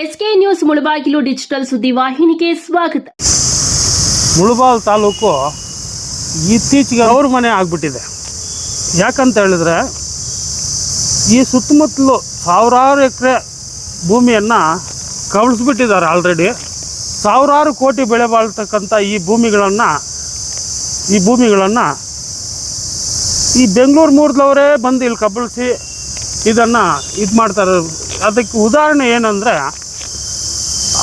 SK news Mulbagal digital ಸುದ್ದಿವಾಹಿನಿಗೆ ಸ್ವಾಗತ. ಮುಳಬಾಗಿಲು ತಾಲೂಕು ಇತ್ತೀಚೆಗೆ ಅವ್ರ ಮನೆ ಆಗ್ಬಿಟ್ಟಿದೆ. ಯಾಕಂತ ಹೇಳಿದ್ರೆ ಈ ಸುತ್ತಮುತ್ತಲು ಸಾವಿರಾರು ಎಕರೆ ಭೂಮಿಯನ್ನು ಕಬಳಿಸ್ಬಿಟ್ಟಿದ್ದಾರೆ. ಆಲ್ರೆಡಿ ಸಾವಿರಾರು ಕೋಟಿ ಬೆಳೆ ಬಾಳ್ತಕ್ಕಂಥ ಈ ಭೂಮಿಗಳನ್ನು ಈ ಬೆಂಗಳೂರು ಮೂರ್ದವರೇ ಬಂದು ಇಲ್ಲಿ ಕಬಳಿಸಿ ಇದನ್ನು ಇದು ಮಾಡ್ತಾರೆ. ಅದಕ್ಕೆ ಉದಾಹರಣೆ ಏನಂದರೆ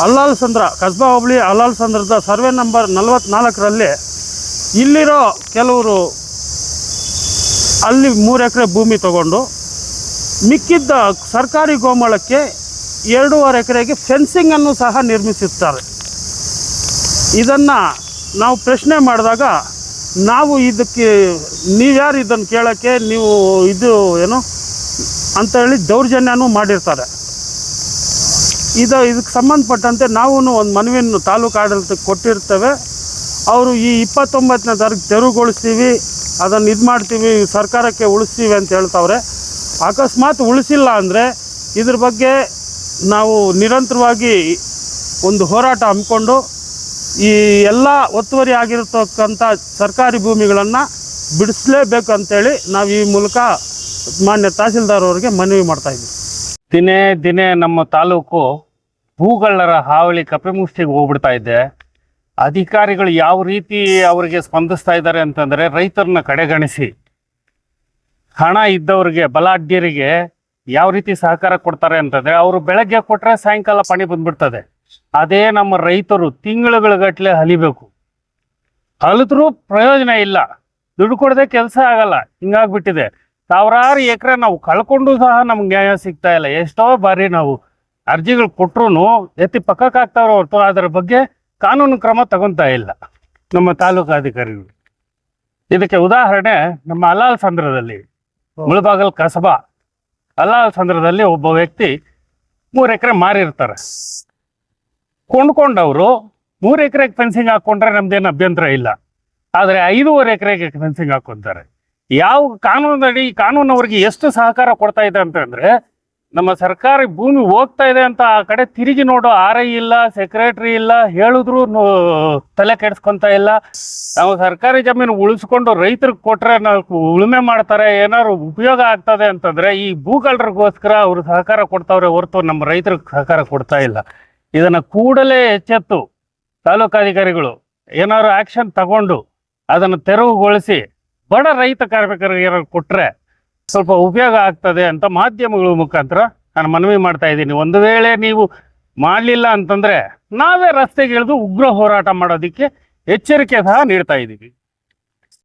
ಅಲ್ಲಾಲ್ಸಂದ್ರ ಕಸ್ಬಾ ಹೋಬಳಿ ಅಲ್ಲಾಲ್ಸಂದ್ರದ ಸರ್ವೆ ನಂಬರ್ 44ರಲ್ಲಿ ಇಲ್ಲಿರೋ ಕೆಲವರು ಅಲ್ಲಿ 3 ಎಕರೆ ಭೂಮಿ ತಗೊಂಡು ಮಿಕ್ಕಿದ್ದ ಸರ್ಕಾರಿ ಗೋಮಾಳಕ್ಕೆ 2.5 ಎಕರೆಗೆ ಫೆನ್ಸಿಂಗನ್ನು ಸಹ ನಿರ್ಮಿಸಿರ್ತಾರೆ. ಇದನ್ನು ನಾವು ಪ್ರಶ್ನೆ ಮಾಡಿದಾಗ ನಾವು ಇದಕ್ಕೆ ನೀವ್ಯಾರು ಇದನ್ನು ಕೇಳೋಕ್ಕೆ, ನೀವು ಇದು ಏನು ಅಂತ ಹೇಳಿ ದೌರ್ಜನ್ಯನೂ ಮಾಡಿರ್ತಾರೆ. ಇದಕ್ಕೆ ಸಂಬಂಧಪಟ್ಟಂತೆ ನಾವು ಒಂದು ಮನವಿಯನ್ನು ತಾಲೂಕು ಆಡಳಿತಕ್ಕೆ ಕೊಟ್ಟಿರ್ತೇವೆ. ಅವರು ಈ 29ನೇ ತಾರೀಕು ತೆರವುಗೊಳಿಸ್ತೀವಿ, ಅದನ್ನು ಇದು ಮಾಡ್ತೀವಿ, ಸರ್ಕಾರಕ್ಕೆ ಉಳಿಸ್ತೀವಿ ಅಂತ ಹೇಳ್ತಾವ್ರೆ. ಅಕಸ್ಮಾತ್ ಉಳಿಸಿಲ್ಲ ಅಂದರೆ ಇದ್ರ ಬಗ್ಗೆ ನಾವು ನಿರಂತರವಾಗಿ ಒಂದು ಹೋರಾಟ ಹಮ್ಮಿಕೊಂಡು ಈ ಎಲ್ಲ ಒತ್ತುವರಿ ಆಗಿರತಕ್ಕಂಥ ಸರ್ಕಾರಿ ಭೂಮಿಗಳನ್ನು ಬಿಡಿಸಲೇಬೇಕಂತೇಳಿ ನಾವು ಈ ಮೂಲಕ ಮಾನ್ಯ ತಹಸೀಲ್ದಾರ್ ಅವರಿಗೆ ಮನವಿ ಮಾಡ್ತಾಯಿದ್ವಿ. ದಿನೇ ದಿನೇ ನಮ್ಮ ತಾಲೂಕು ಭೂಗಳ್ಳರ ಹಾವಳಿ ಕಪಿಮುಷ್ಟಿಗೆ ಹೋಗ್ಬಿಡ್ತಾ ಇದೆ. ಅಧಿಕಾರಿಗಳು ಯಾವ ರೀತಿ ಅವರಿಗೆ ಸ್ಪಂದಿಸ್ತಾ ಇದ್ದಾರೆ ಅಂತಂದರೆ, ರೈತರನ್ನ ಕಡೆಗಣಿಸಿ ಹಣ ಇದ್ದವ್ರಿಗೆ ಬಲಾಢ್ಯರಿಗೆ ಯಾವ ರೀತಿ ಸಹಕಾರ ಕೊಡ್ತಾರೆ ಅಂತಂದರೆ, ಅವರು ಬೆಳಗ್ಗೆ ಕೊಟ್ಟರೆ ಸಾಯಂಕಾಲ ಪಣಿ ಬಂದ್ಬಿಡ್ತದೆ. ಅದೇ ನಮ್ಮ ರೈತರು ತಿಂಗಳುಗಳಗಟ್ಟಲೆ ಹಲಿಬೇಕು. ಹಲಿದ್ರೂ ಪ್ರಯೋಜನ ಇಲ್ಲ, ದುಡ್ಡು ಕೊಡದೆ ಕೆಲಸ ಆಗಲ್ಲ. ಹಿಂಗಾಗ್ಬಿಟ್ಟಿದೆ. ಸಾವಿರಾರು ಎಕರೆ ನಾವು ಕಳ್ಕೊಂಡು ಸಹ ನಮ್ಗೆ ನ್ಯಾಯ ಸಿಗ್ತಾ ಇಲ್ಲ. ಎಷ್ಟೋ ಬಾರಿ ನಾವು ಅರ್ಜಿಗಳು ಕೊಟ್ಟರು ಎತ್ತಿ ಪಕ್ಕಕ್ಕೆ ಹಾಕ್ತಾವ್ರೆ ಹೊರತು ಅದರ ಬಗ್ಗೆ ಕಾನೂನು ಕ್ರಮ ತಗೊತಾ ಇಲ್ಲ ನಮ್ಮ ತಾಲೂಕು ಅಧಿಕಾರಿಗಳು. ಇದಕ್ಕೆ ಉದಾಹರಣೆ ನಮ್ಮ ಅಲ್ಲಾಲ್ಸಂದ್ರದಲ್ಲಿ, ಮುಳಬಾಗಿಲು ಕಸಬಾ ಅಲ್ಲಾಲ್ಸಂದ್ರದಲ್ಲಿ ಒಬ್ಬ ವ್ಯಕ್ತಿ 3 ಎಕರೆ ಮಾರಿರ್ತಾರೆ. ಕೊಂಡ್ಕೊಂಡವರು 3 ಎಕರೆಗೆ ಫೆನ್ಸಿಂಗ್ ಹಾಕ್ಕೊಂಡ್ರೆ ನಮ್ದೇನು ಅಭ್ಯಂತರ ಇಲ್ಲ. ಆದರೆ 5.5 ಎಕರೆಗೆ ಫೆನ್ಸಿಂಗ್ ಹಾಕ್ಕೊಂತಾರೆ. ಯಾವ ಕಾನೂನಡಿ ಕಾನೂನು ಅವ್ರಿಗೆ ಎಷ್ಟು ಸಹಕಾರ ಕೊಡ್ತಾ ಇದೆ ಅಂತಂದರೆ, ನಮ್ಮ ಸರ್ಕಾರಿ ಭೂಮಿ ಹೋಗ್ತಾ ಇದೆ ಅಂತ ಆ ಕಡೆ ತಿರುಗಿ ನೋಡೋ RI ಇಲ್ಲ, ಸೆಕ್ರೆಟ್ರಿ ಇಲ್ಲ, ಹೇಳಿದ್ರು ತಲೆ ಕೆಡಿಸ್ಕೊತಾ ಇಲ್ಲ. ನಾವು ಸರ್ಕಾರಿ ಜಮೀನು ಉಳಿಸ್ಕೊಂಡು ರೈತರಿಗೆ ಕೊಟ್ಟರೆ ನಾವು ಉಳುಮೆ ಮಾಡ್ತಾರೆ, ಏನಾದ್ರು ಉಪಯೋಗ ಆಗ್ತದೆ ಅಂತಂದರೆ ಈ ಭೂಗಳ್ಳರಿಗೋಸ್ಕರ ಅವರು ಸಹಕಾರ ಕೊಡ್ತಾವ್ರೆ ಹೊರತು ನಮ್ಮ ರೈತರಿಗೆ ಸಹಕಾರ ಕೊಡ್ತಾ ಇಲ್ಲ. ಇದನ್ನು ಕೂಡಲೇ ಎಚ್ಚೆತ್ತು ತಾಲೂಕಾಧಿಕಾರಿಗಳು ಏನಾದ್ರು ಆ್ಯಕ್ಷನ್ ತಗೊಂಡು ಅದನ್ನು ತೆರವುಗೊಳಿಸಿ ಬಡ ರೈತ ಕಾರ್ಮಿಕರಿಗೆ ಏನಾದ್ರು ಕೊಟ್ಟರೆ ಸ್ವಲ್ಪ ಉಪಯೋಗ ಆಗ್ತದೆ ಅಂತ ಮಾಧ್ಯಮಗಳ ಮುಖಾಂತರ ನಾನು ಮನವಿ ಮಾಡ್ತಾ ಇದ್ದೀನಿ. ಒಂದು ವೇಳೆ ನೀವು ಮಾಡಲಿಲ್ಲ ಅಂತಂದರೆ ನಾವೇ ರಸ್ತೆಗೆ ಇಳಿದು ಉಗ್ರ ಹೋರಾಟ ಮಾಡೋದಕ್ಕೆ ಎಚ್ಚರಿಕೆ ಸಹ ನೀಡ್ತಾ ಇದ್ದೀವಿ.